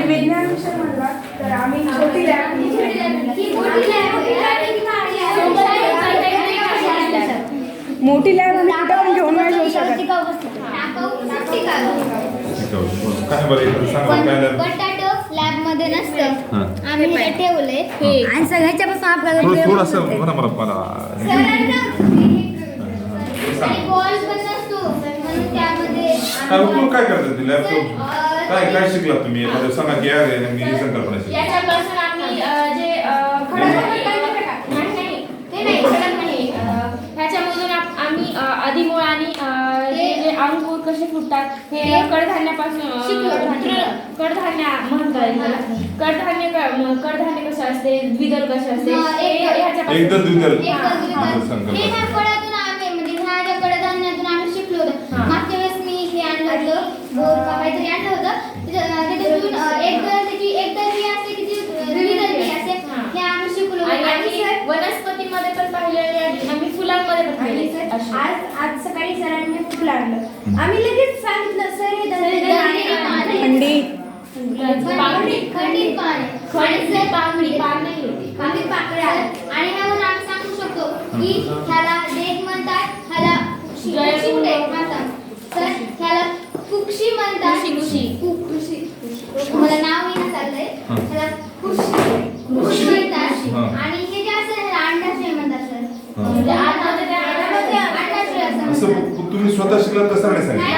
विज्ञान विषय म्हणला तर आम्ही छोटी लॅब मोठी लॅब आम्ही कुठं घेऊन नाही जाऊ शकत. काय बरं सांगा काय लॅब बटाटो लॅब मध्ये नसतं. आम्ही हे ठेवलंय आणि सगळ्याच्या पासून आपल्याला थोडंसं मला बॉल पण नसतो म्हणून त्यामध्ये काय करतात ते लॅब काय शिकला तुम्ही एखादं सांगा की मी संकल्पना शिकली याच्यापासून आम्ही जे ह्याच्यामधून आम्ही अधिमूळ आणि जे अंकुर कसे फुटतात हे कडधान्यापासून कडधान्य म्हणतात. कडधान्य कसं असते, द्विदल कसं असते एकदम द्विदल ह्या फळातून आम्ही म्हणजे ह्या कडधान्यातून आम्ही शिकलो होतो. मागच्या वेळेस मी हे आणलं होतं बोर का काहीतरी आणलं होतं त्याच्यातून एक दल असते की द्विदल बी असते हे आम्ही शिकलो. आणि वनस्पतीमध्ये पण पाहिलेले आम्ही फुलांमध्ये पण पाहिले. आज सकाळी सरांनी फुल आणलं आम्ही लगेच सांगितलं सर हे खंडित पाकळ्या आणि ह्यावरून आम्ही सांगू शकतो की ह्याला देठ म्हणतात, ह्याला म्हणतात तर ह्याला कुक्षी म्हणतात. मला नाव येणं चाललंय ह्याला कुक्षी म्हणतात आणि हे जे असं ह्याला अंडाशय म्हणतात सर. म्हणजे अंडाशय असं तुम्ही स्वतः शिकलात तसं नाही सांगितलं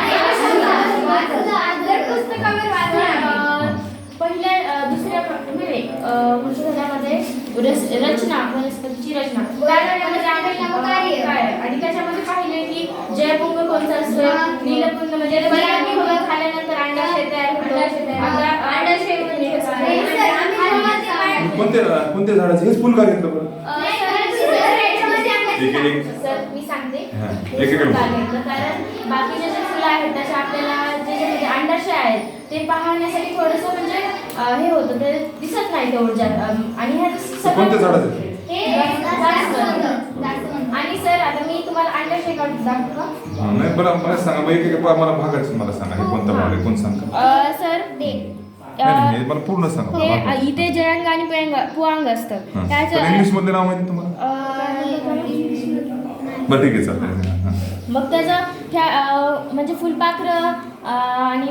पुस्तकावर वाचलं. पहिल्या दुसऱ्या मध्ये रचना वनस्पतीची रचना आणि त्याच्यामध्ये पाहिले की जयपुंग कोणता असतो, नीलपुंग म्हणजे खाल्यानंतर अंडाशय तयार कोणत्या झाडाचं हेच फुल का घेतलं बरं सर मी सांगते कारण बाकीचे जे फुलं आहेत त्याच्या आपल्याला जे अंडाशय आहेत ते पाहण्यासाठी थोडंसं म्हणजे हे होतं ते दिसत नाही तेवढं. आणि कोणत्या झाडाचं आणि सर आता मी तुम्हाला अंडाशय काढून दाखवू का? नाही बरं मला सांगा एक मला भागाचं मला सांगा हे कोणता भाग आहे कोण सांगा सर नाही मला पूर्ण सांगा. इथे जयंग आणि पुआंग असतं त्याचं इंग्लिश मध्ये नाव माहिती तुम्हाला बरं ठीक आहे चालेल. मग त्याचं म्हणजे फुलपाखरं आणि